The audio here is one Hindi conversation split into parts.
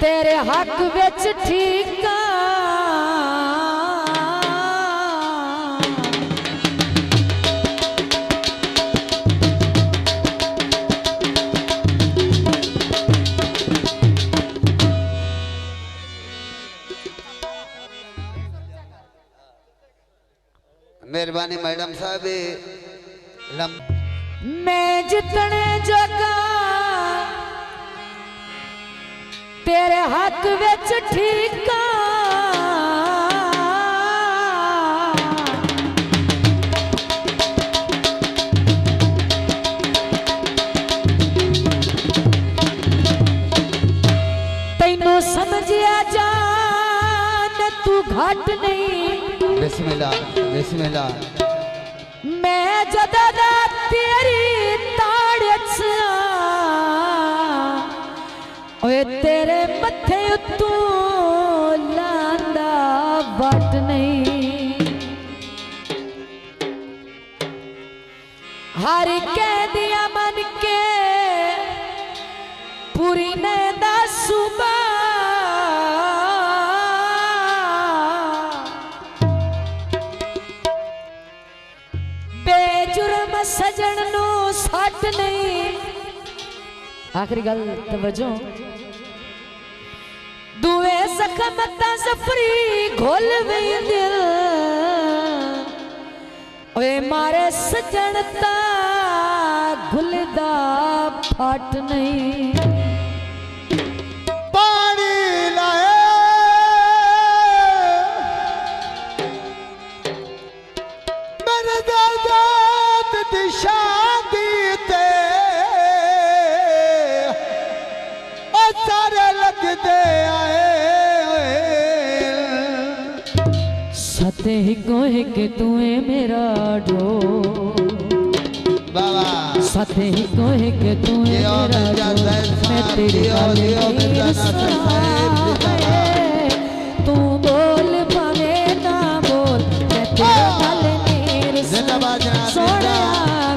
तेरे हक विच ठीका मेहरबानी मैडम साहब। मैं जितने जगा तेरे हक विच ठीका तैनू समझिया जान तू घट नहीं। बिस्मिल्लाह बिस्मिल्लाह। मैं जदा तेरी ताड़च ओए तेरे मथे उत्तू लांदा वट नहीं। हर कह दिया मन के पूरी ने दा सुबह सजन नो सट नहीं। आखिरी गल तवज्जो दुए जख्म ता सफरी घोल गई दिल ओए मारे सजन ता घुलदा फट नहीं। सते ही कोहे के तुए मेरा डो बाबा सते ही कोहे के तुए मेरा डो मैं तेरी तू बोल पावे ना बोल मैं तेरे नाल नीर सोना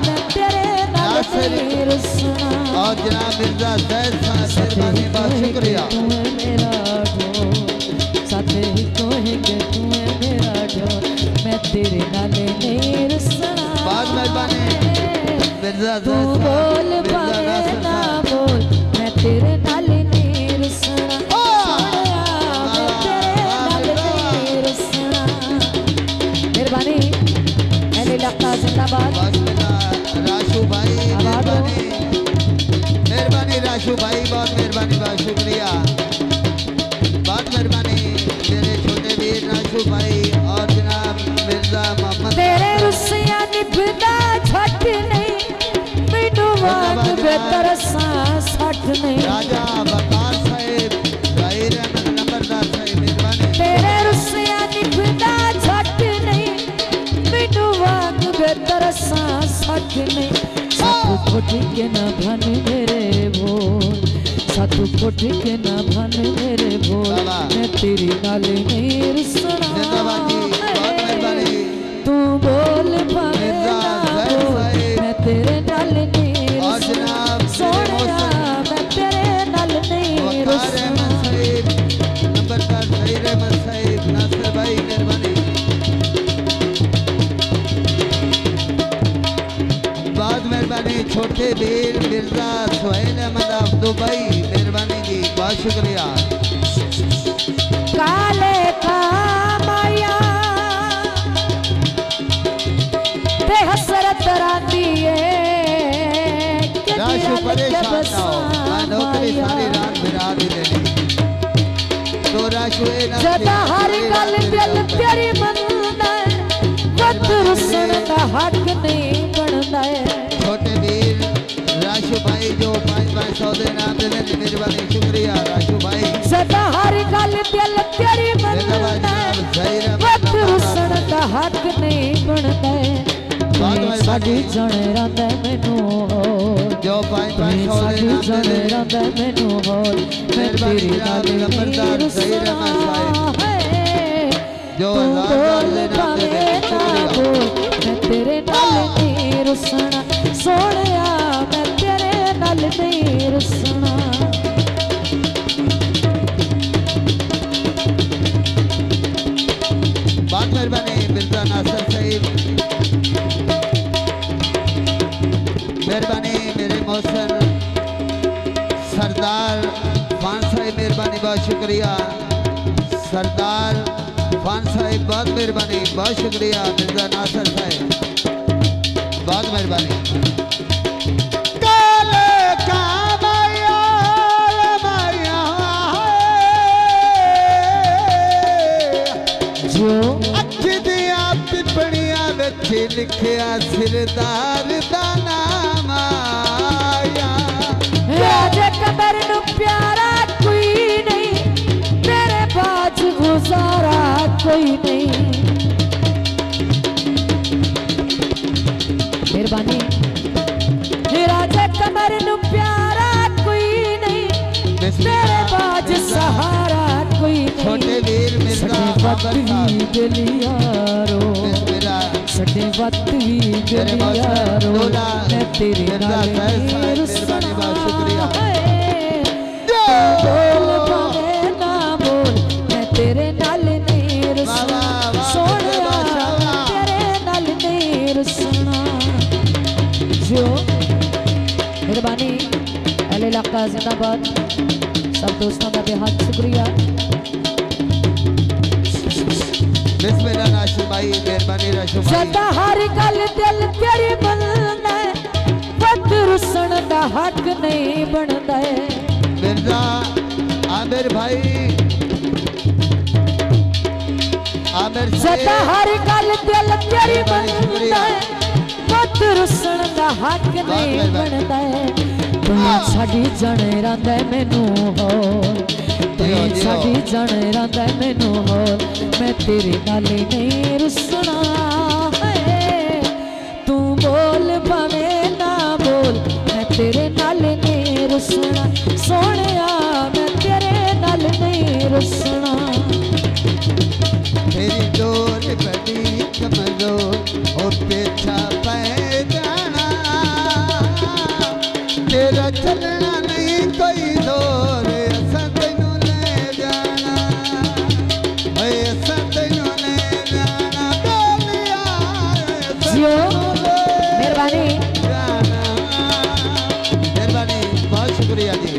मैं तेरे नाल नीर सुना। और जनाब मिर्जा जैद साहब मेहरबानी बहुत शुक्रिया। मेरा डो सते ही कोहे के तुए मेरा डो मैं तेरे नाल नीर सुना। बहुत मेहरबानी मिर्जा तू बोल पावे ना बोल मैं तेरे नाल नीर सुना। मैं तेरे नाल नीर सुना। मेहरबानी अहले इलाका जिंदाबाद। राशु भाई मेहरबानी राशु भाई बहुत मेहरबानी बहुत शुक्रिया। बहुत मेहरबानी मेरे छोटे वीर राशु भाई और जनाब मिर्जा मोहम्मद। तेरे रुसिया निभदा छट नहीं मैनू वांग बेहतर सठ नहीं। राजा बकार साहिब भाई रहमत नंबरदार साहिब मेहरबानी। तेरे रुसिया निभदा छट नहीं मैनू वांग बेहतर सठ नहीं। सातू कोठ के ना भन मेरे बोल सातू कोठ के ना भन मेरे बोल मैं तेरी नाल नीर सुना। तू बोल पावे ना बोल मैं तेरे नाल नीर सुना। सोनिया मैं तेरे नाल नीर सुना। नंबरदार सही रहमत साहिब नासिर भाई मेहरबानी। बहुत मेहरबानी छोटे वीर मिर्जा सुहेल अहमद ऑफ दुबई मेहरबानी जी बहुत शुक्रिया। काले का माया ते हसरत राती है राशु परेशान ना हो मैं नौकरी सारी रात बिरा दी देनी तो राशु जदा हर गल दिल तेरी मनदा वत रुसन दा हक नहीं बनदा है। छोटे वीर राशु भाई जो 500 दे नाम दे मेहरबानी शुक्रिया राशु भाई। जदा हर गल दिल तेरी मनदा वत रुसन दा हक नहीं बनदा है। साडी जण रंदा मैनू जो 500 दे नाम दे रंदा मैनू होल मैं तेरी नाल नंबरदार सही रहमत साहिब जो हजार दे नाम दे शुक्रिया। मैं तेरे नाल नीर सुना सोनिया मैं तेरे नाल नीर सुना। सरदार फान साहिब मेहरबानी बहुत शुक्रिया सरदार फान साहिब बहुत मेहरबानी बहुत शुक्रिया मिर्जा नासिर साहिब बहुत मेहरबानी जो लिखिया सिरदार दा नाम आया राजे कमर नू प्यारा कोई नहीं तेरे बाज गुजारा कोई नहीं मेहरबानी राजे कमर नू प्यारा कोई नहीं तेरे बाज सहारा कोई नहीं छोटे वीर मिर्जा गलियारो सटे वक्त भी गलियारो मैं तेरे नाल मेहरबानी बहुत शुक्रिया बोल पावे ना बोल मैं तेरे नाल नहीं रुसना सोनिया तेरे नाल नहीं रुसना जो मेहरबानी अहले इलाका जिंदाबाद सब दोस्तों का बेहद शुक्रिया बिस्मिल्लाह नाशिर भाई मेहरबानी रशो भाई सदा हर गल दिल तेरी बनदा है वक्त रुसन दा हक नहीं बनदा है मिर्जा आमिर भाई आमिर सदा हर गल दिल तेरी बनदा है वक्त रुसन दा हक नहीं बनदा है तू साडी जाने रंदा मैनू हो साडी जाने रंदा मैनू हो मैं तेरे नाल नहीं रुसना है तू बोल भावे ना बोल मैं तेरे नाल नहीं रुसना सोनिया मैं तेरे नाल नहीं रुसना तेरी डोर बड़ी कमजोर और पेछा पै जाना तेरा चलना नहीं कोई जोर ऐसा तेनू ले जाना ऐसा तेनू ले जाना बोलिया जियो मेहरबानी जाना मेहरबानी बहुत शुक्रिया जी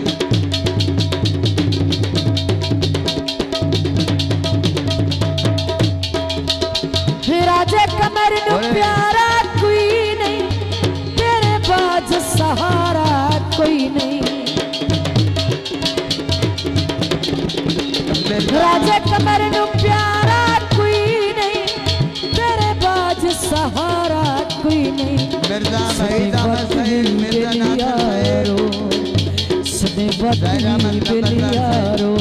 राजे कमर नू प्यारा कोई नहीं तेरे बाज सहारा कोई नहीं राजे कमर नू प्यारा कोई नहीं तेरे बाज सहारा कोई नहीं मिर्जा भाई दामद साहिब मिर्जा नासिर साहिब सदे वक्त बेलियारो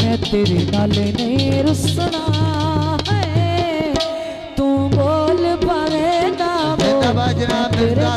मैं तेरे नाल नहीं रुसना है तू बोल पावे ना बोल जनाब मिर्जा